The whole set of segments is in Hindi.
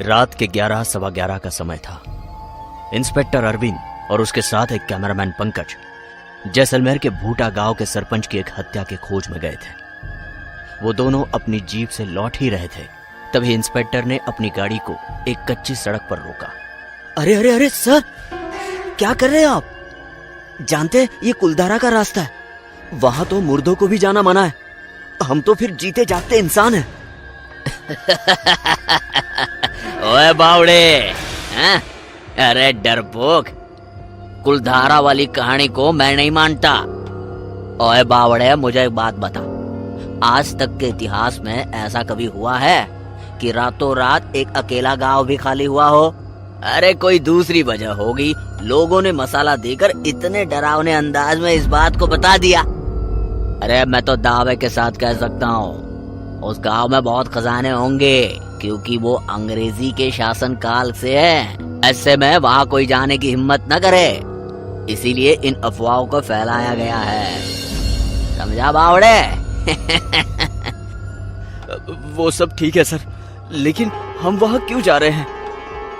रात के 11 सवा 11 का समय था। इंस्पेक्टर अरविंद और उसके साथ एक कैमरामैन पंकज जैसलमेर के भूटा गांव के सरपंच की एक हत्या के खोज में गए थे। वो दोनों अपनी जीप से लौट ही रहे थे, तभी इंस्पेक्टर ने अपनी गाड़ी को एक कच्ची सड़क पर रोका। अरे अरे अरे सर, क्या कर रहे हैं आप? जानते हैं ये कुलधारा का रास्ता है, वहां तो मुर्दों को भी जाना मना है। हम तो फिर जीते जागते इंसान हैं। ओए बावड़े, हैं? अरे डरपोक, कुलधारा वाली कहानी को मैं नहीं मानता। ओए बावड़े, मुझे एक बात बता, आज तक के इतिहास में ऐसा कभी हुआ है कि रातों रात एक अकेला गांव भी खाली हुआ हो? अरे कोई दूसरी वजह होगी, लोगों ने मसाला देकर इतने डरावने अंदाज में इस बात को बता दिया। अरे मैं तो दावे के साथ कह सकता हूँ उस गांव में बहुत खजाने होंगे, क्योंकि वो अंग्रेजी के शासन काल से है। ऐसे में वहाँ कोई जाने की हिम्मत न करे, इसीलिए इन अफवाहों को फैलाया गया है। समझा बावड़े? वो सब ठीक है सर, लेकिन हम वहां क्यों जा रहे हैं?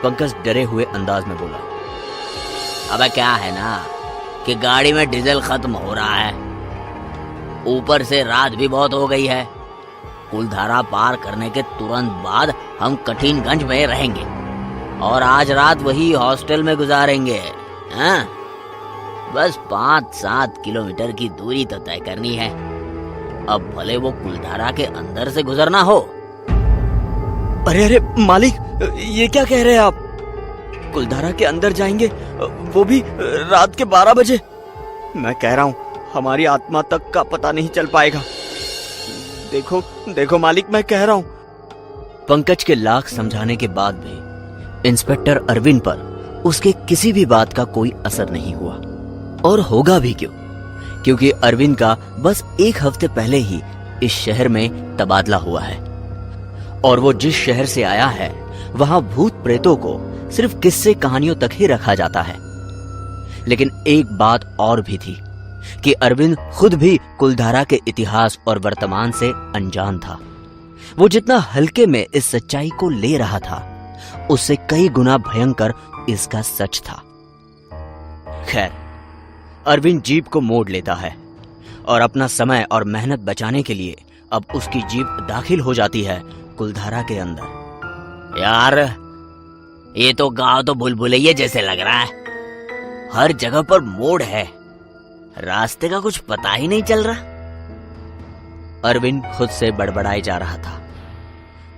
पंकज डरे हुए अंदाज में बोला। अबे क्या है ना कि गाड़ी में डीजल खत्म हो रहा है, ऊपर से रात भी बहुत हो गई है। कुलधारा पार करने के तुरंत बाद हम कठिनगंज में रहेंगे और आज रात वही हॉस्टल में गुजारेंगे। हाँ? बस 5-7 किलोमीटर की दूरी तो तय करनी है। अब भले वो कुलधारा के अंदर से गुजरना हो। अरे अरे मालिक, ये क्या कह रहे हैं आप? कुलधारा के अंदर जाएंगे, वो भी रात के 12 बजे? मैं कह रहा हूँ हमारी आत्मा तक का पता नहीं चल पाएगा। देखो देखो मालिक, मैं कह रहा हूँ। पंकज के लाख समझाने के बाद भी इंस्पेक्टर अरविंद पर उसके किसी भी बात का कोई असर नहीं हुआ, और होगा भी क्यों, क्योंकि अरविंद का बस 1 हफ्ते पहले ही इस शहर में तबादला हुआ है, और वो जिस शहर से आया है वहां भूत प्रेतों को सिर्फ किस्से कहानियों तक ही रखा जाता है। लेकिन एक बात और भी थी कि अरविंद खुद भी कुलधारा के इतिहास और वर्तमान से अनजान था। वो जितना हल्के में इस सच्चाई को ले रहा था, उससे कई गुना भयंकर इसका सच था। खैर, अरविंद जीप को मोड़ लेता है और अपना समय और मेहनत बचाने के लिए अब उसकी जीप दाखिल हो जाती है कुलधारा के अंदर। यार, ये तो गांव तो भूल-भुलैया जैसे लग रहा है। हर जगह पर मोड़ है, रास्ते का कुछ पता ही नहीं चल रहा। अरविंद खुद से बड़बड़ाए जा रहा था।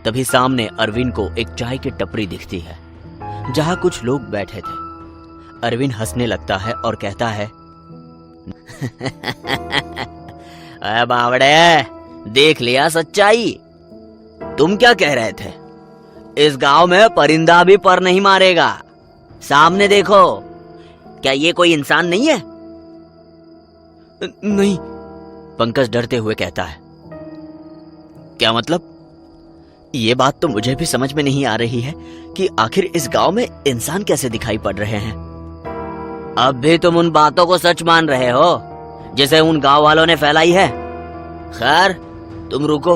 तभी सामने अरविंद को एक चाय की टपरी दिखती है जहां कुछ लोग बैठे थे। अरविंद हंसने लगता है और कहता है, अरे बावड़े, देख लिया सच्चाई। तुम क्या कह रहे थे? इस गांव में परिंदा भी पर नहीं मारेगा। सामने देखो, क्या ये कोई इंसान नहीं है? नहीं, पंकज डरते हुए कहता है। क्या मतलब? ये बात तो मुझे भी समझ में नहीं आ रही है कि आखिर इस गांव में इंसान कैसे दिखाई पड़ रहे हैं। अब भी तुम उन बातों को सच मान रहे हो जिसे उन गांव वालों ने फैलाई है। खैर, तुम रुको,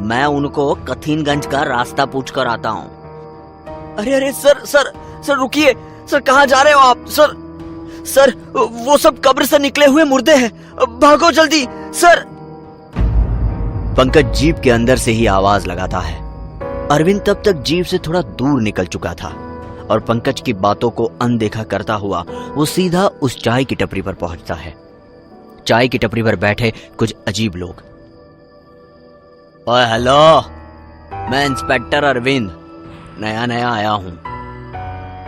मैं उनको कठिनगंज का रास्ता पूछ कर आता हूँ। अरे अरे सर सर सर रुकिए सर, कहाँ जा रहे हो आप? सर सर, वो सब कब्र से निकले हुए मुर्दे हैं, भागो जल्दी सर। पंकज जीप के अंदर से ही आवाज लगाता है। अरविंद तब तक जीप से थोड़ा दूर निकल चुका था और पंकज की बातों को अनदेखा करता हुआ वो सीधा उस चाय की टपरी पर पहुंचता है। चाय की टपरी पर बैठे कुछ अजीब लोग। ओए हेलो, मैं इंस्पेक्टर अरविंद नया नया आया हूं।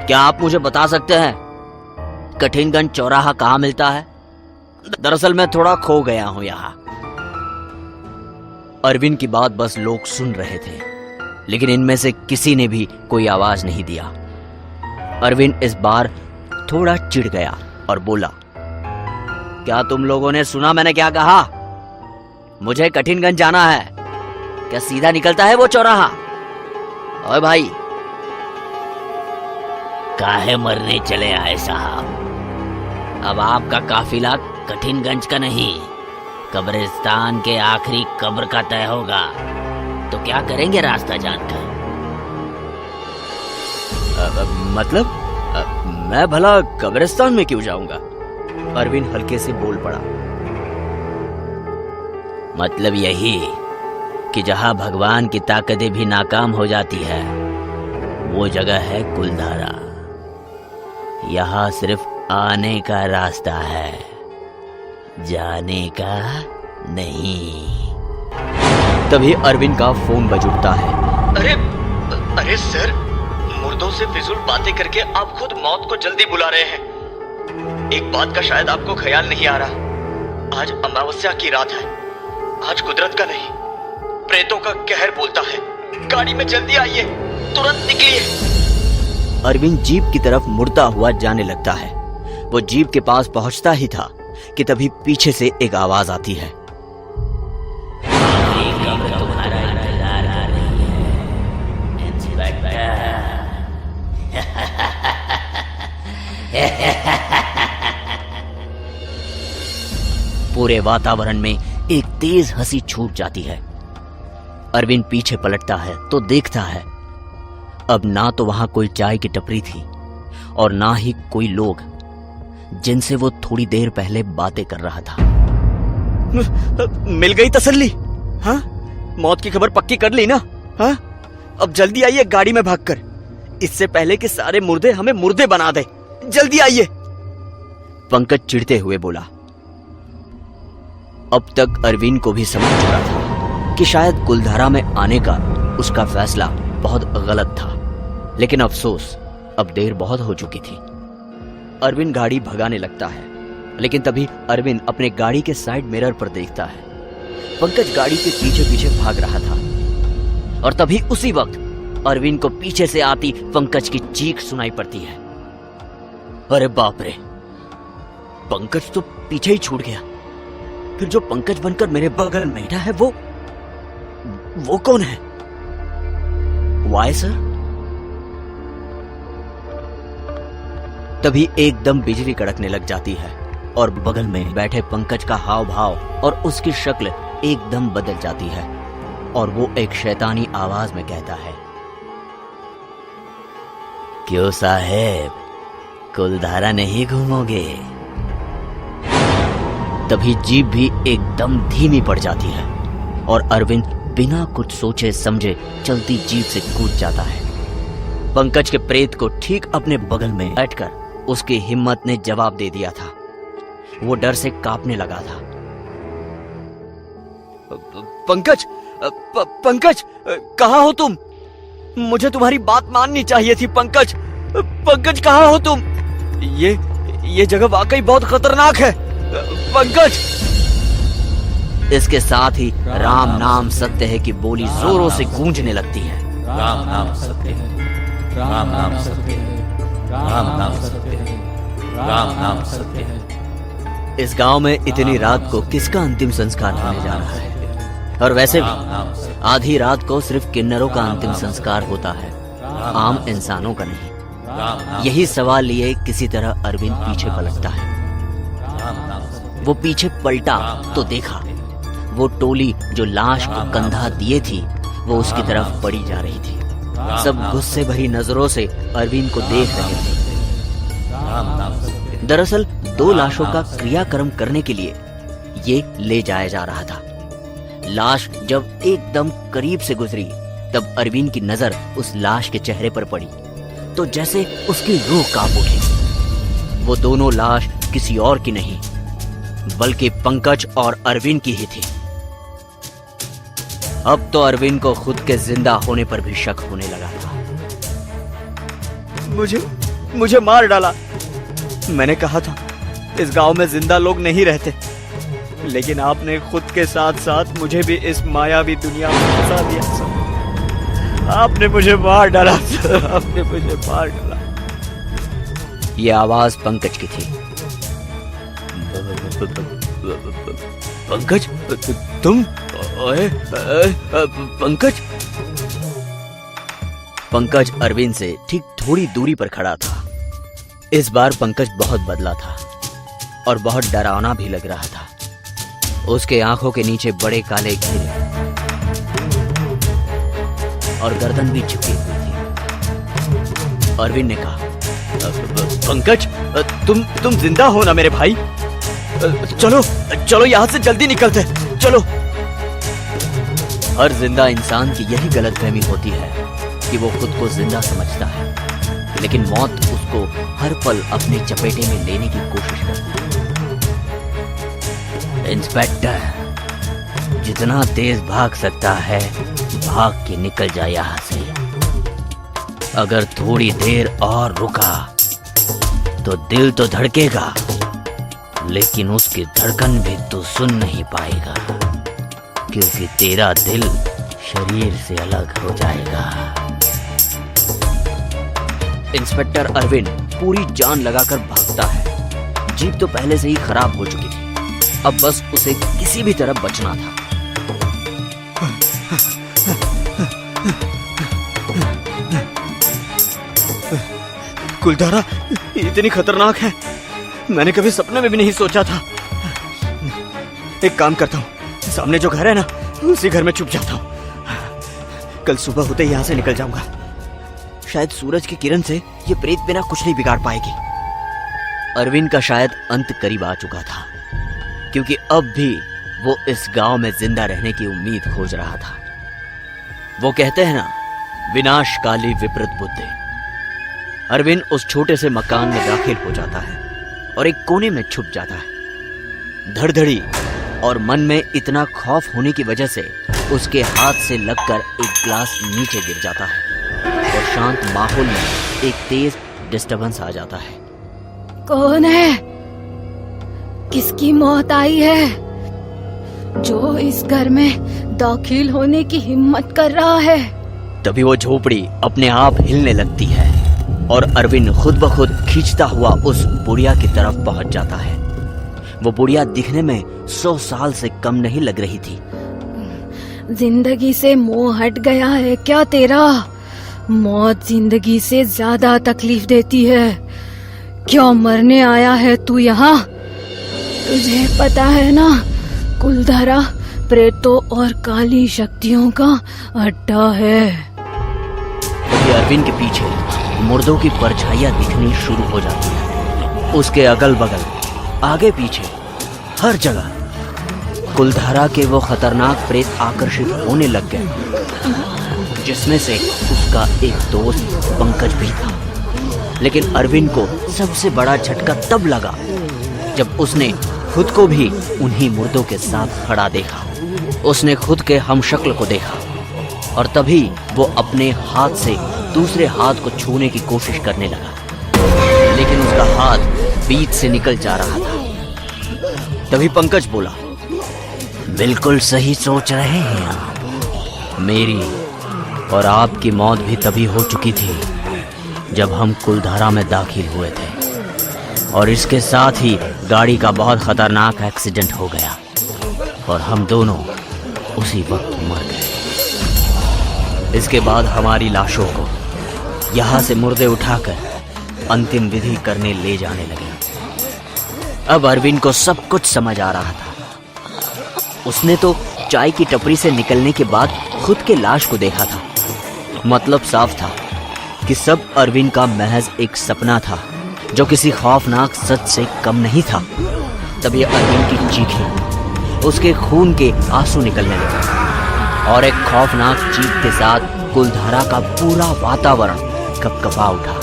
क्या आप मुझे बता सकते हैं कठिनगंज चौराहा कहाँ मिलता है? दरअसल मैं थोड़ा खो गया हूं यहाँ। अरविंद की बात बस लोग सुन रहे थे, लेकिन इनमें से किसी ने भी कोई आवाज नहीं दिया। अरविंद इस बार थोड़ा चिढ़ गया और बोला, क्या तुम लोगों ने सुना मैंने क्या कहा? मुझे कठिनगंज जाना है। क्या सीधा निकलता है वो चौराहा? ओए भाई, काहे मरने चले आए साहब? अब आपका काफिला कठिनगंज का नहीं, कब्रिस्तान के आखिरी कब्र का तय होगा। तो क्या करेंगे रास्ता जानकर? मतलब मैं भला कब्रिस्तान में क्यों जाऊंगा? अरविंद हल्के से बोल पड़ा। मतलब यही कि जहां भगवान की ताकतें भी नाकाम हो जाती है, वो जगह है कुलधारा। यहाँ सिर्फ आने का रास्ता है, जाने का नहीं। तभी अरविंद का फोन बज उठता है। अरे सर, मुर्दों से फिजूल बातें करके आप खुद मौत को जल्दी बुला रहे हैं। एक बात का शायद आपको ख्याल नहीं आ रहा, आज अमावस्या की रात है। आज कुदरत का नहीं, प्रेतों का कहर बोलता है। गाड़ी में जल्दी आइए, तुरंत निकलिए। अरविंद जीप की तरफ मुड़ता हुआ जाने लगता है। वो जीप के पास पहुंचता ही था कि तभी पीछे से एक आवाज आती है। तुम्हारा इंतजार कर रही है, इंस्पेक्टर। पूरे वातावरण में एक तेज हंसी छूट जाती है। अरविंद पीछे पलटता है तो देखता है अब ना तो वहां कोई चाय की टपरी थी और ना ही कोई लोग जिनसे वो थोड़ी देर पहले बातें कर रहा था। मिल गई तसल्ली? हाँ, मौत की खबर पक्की कर ली ना? हाँ, अब जल्दी आइए गाड़ी में भागकर, इससे पहले कि सारे मुर्दे हमें मुर्दे बना दे। जल्दी आइए। पंकज चिढ़ते हुए बोला। अब तक अरविंद को भी समझ चुका था कि शायद कुलधारा में आने का उसका फैसला बहुत गलत था, लेकिन अफसोस अब देर बहुत हो चुकी थी। अरविंद गाड़ी भगाने लगता है, लेकिन तभी अरविंद अपने गाड़ी के साइड मिरर पर देखता है पंकज गाड़ी के पीछे पीछे भाग रहा था। और तभी उसी वक्त अरविंद को पीछे से आती पंकज की चीख सुनाई पड़ती है। अरे बाप रे, पंकज तो पीछे ही छूट गया। फिर जो पंकज बनकर मेरे बगल में बैठा है वो कौन है? Why sir? तभी एकदम बिजली कड़कने लग जाती है और बगल में बैठे पंकज का हाव भाव और उसकी शक्ल एकदम बदल जाती है और वो एक शैतानी आवाज में कहता है, क्यों साहेब, कुलधारा नहीं घूमोगे? तभी जीप भी एकदम धीमी पड़ जाती है और अरविंद बिना कुछ सोचे समझे चलती जीप से कूद जाता है। पंकज के प्रेत को ठीक अपने बगल में बैठकर उसकी हिम्मत ने जवाब दे दिया था। वो डर से कांपने लगा था। पंकज, कहाँ हो तुम? मुझे तुम्हारी बात माननी चाहिए थी। पंकज, कहाँ हो तुम? ये जगह वाकई बहुत खतरनाक है। पंकज! इसके साथ ही राम नाम सत्य है की बोली जोरों से गूंजने लगती है। राम नाम सत्य है, राम नाम सत्य है, राम नाम सत्य है, राम नाम सत्य है। इस गांव में इतनी रात को किसका अंतिम संस्कार होने जा रहा है? और वैसे भी आधी रात को सिर्फ किन्नरों का अंतिम संस्कार होता है, आम इंसानों का नहीं। यही सवाल लिए किसी तरह अरविंद पीछे पलटता है। वो पीछे पलटा तो देखा वो टोली जो लाश को कंधा दिए थी वो उसकी तरफ बढ़ी जा रही थी। सब गुस्से भरी नजरों से अरविंद को देख रहे थे। दरअसल 2 लाशों का क्रियाक्रम करने के लिए ये ले जाया जा रहा था। लाश जब एकदम करीब से गुजरी तब अरविंद की नजर उस लाश के चेहरे पर पड़ी तो जैसे उसकी रूह कांप उठी। वो दोनों लाश किसी और की नहीं बल्कि पंकज और अरविंद की ही थी। अब तो अरविंद को खुद के जिंदा होने पर भी शक होने लगा था। मुझे मार डाला। मैंने कहा था इस गांव में जिंदा लोग नहीं रहते, लेकिन आपने खुद के साथ साथ मुझे भी इस मायावी दुनिया में फंसा दिया। आपने मुझे मार डाला। आपने मुझे मार डाला। ये आवाज पंकज की थी। पंकज, तुम? पंकज? पंकज अरविंद से ठीक थोड़ी दूरी पर खड़ा था। इस बार पंकज बहुत बदला था और बहुत डरावना भी लग रहा था। उसके आंखों के नीचे बड़े काले घेरे और गर्दन भी झुकी हुई थी अरविंद ने कहा। पंकज, तुम जिंदा हो ना मेरे भाई? चलो चलो यहाँ से जल्दी निकलते, चलो। हर जिंदा इंसान की यही गलतफहमी होती है कि वो खुद को जिंदा समझता है, लेकिन मौत उसको हर पल अपने चपेटे में लेने की कोशिश करती है। इंस्पेक्टर, जितना तेज भाग सकता है भाग के निकल जाए यहाँ से। अगर थोड़ी देर और रुका तो दिल तो धड़केगा, लेकिन उसकी धड़कन भी तू सुन नहीं पाएगा, क्योंकि तेरा दिल शरीर से अलग हो जाएगा। इंस्पेक्टर अरविंद पूरी जान लगाकर भागता है। जीप तो पहले से ही खराब हो चुकी थी, अब बस उसे किसी भी तरह बचना था। कुलधारा इतनी खतरनाक है, मैंने कभी सपने में भी नहीं सोचा था। एक काम करता हूँ, सामने जो घर है ना, उसी घर में छुप जाता हूँ। कल सुबह होते ही यहाँ से निकल जाऊंगा। शायद सूरज की किरण से ये प्रेत बिना कुछ नहीं बिगाड़ पाएगी। अरविंद का शायद अंत करीब आ चुका था, क्योंकि अब भी वो इस गांव में जिंदा रहने की उम्मीद खोज रहा था। वो कहते हैं ना, विनाशकाली विपरीत बुद्धि। अरविंद उस छोटे से मकान में दाखिल हो जाता है और एक कोने में छुप जाता है। धड़धड़ी और मन में इतना खौफ होने की वजह से उसके हाथ से लगकर एक ग्लास नीचे गिर जाता है और शांत माहौल में एक तेज डिस्टरबेंस आ जाता है। कौन है? किसकी मौत आई है जो इस घर में दाखिल होने की हिम्मत कर रहा है? तभी वो झोपड़ी अपने आप हिलने लगती है और अरविंद खुद ब खुद खींचता हुआ उस बुढ़िया की तरफ पहुंच जाता है। वो बुढ़िया दिखने में 100 साल से कम नहीं लग रही थी। जिंदगी से मोह हट गया है क्या तेरा? मौत जिंदगी से ज्यादा तकलीफ देती है। क्यों मरने आया है तू यहाँ? तुझे पता है ना, कुलधारा प्रेतों और काली शक्तियों का अड्डा है। अरविंद के पीछे मुर्दों की परछाइयां दिखनी शुरू हो जाती है। उसके अगल बगल, आगे पीछे, हर जगह कुलधारा के वो खतरनाक प्रेत आकर्षित होने लग गए, जिसमें से उसका एक दोस्त पंकज भी था। लेकिन अरविंद को सबसे बड़ा झटका तब लगा जब उसने खुद को भी उन्हीं मुर्दों के साथ खड़ा देखा। उसने खुद के हमशक्ल को देखा और तभी वो अपने हाथ से दूसरे हाथ को छूने की कोशिश करने लगा, लेकिन उसका हाथ बीच से निकल जा रहा था। तभी पंकज बोला, बिल्कुल सही सोच रहे हैं आप। मेरी और आपकी मौत भी तभी हो चुकी थी जब हम कुलधारा में दाखिल हुए थे, और इसके साथ ही गाड़ी का बहुत खतरनाक एक्सीडेंट हो गया और हम दोनों उसी वक्त मर गए। इसके बाद हमारी लाशों को यहाँ से मुर्दे उठाकर अंतिम विधि करने ले जाने लगे। अब अरविंद को सब कुछ समझ आ रहा था। उसने तो चाय की टपरी से निकलने के बाद खुद के लाश को देखा था। मतलब साफ था कि सब अरविंद का महज एक सपना था जो किसी खौफनाक सच से कम नहीं था। तभी अरविंद की चीखें, उसके खून के आंसू निकलने लगे और एक खौफनाक चीख के साथ कुलधारा का पूरा वातावरण कपकपा उठा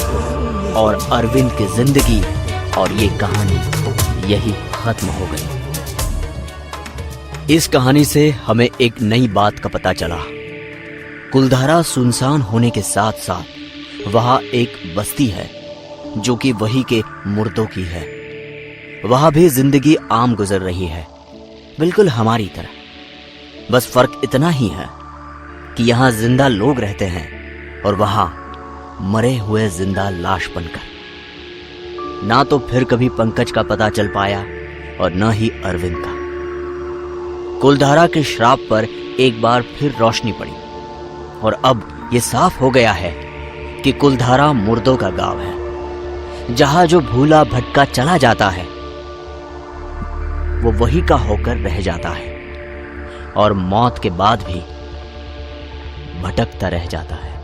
और अरविंद की जिंदगी और ये कहानी यही खत्म हो गई। इस कहानी से हमें एक नई बात का पता चला। कुलधारा सुनसान होने के साथ साथ वहां एक बस्ती है जो कि वही के मुर्दों की है। वहां भी जिंदगी आम गुजर रही है, बिल्कुल हमारी तरह। बस फर्क इतना ही है कि यहाँ जिंदा लोग रहते हैं और वहां मरे हुए जिंदा लाश बनकर। ना तो फिर कभी पंकज का पता चल पाया और न ही अरविंद का। कुलधारा के श्राप पर एक बार फिर रोशनी पड़ी और अब ये साफ हो गया है कि कुलधारा मुर्दों का गांव है, जहां जो भूला भटका चला जाता है वो वही का होकर रह जाता है और मौत के बाद भी भटकता रह जाता है।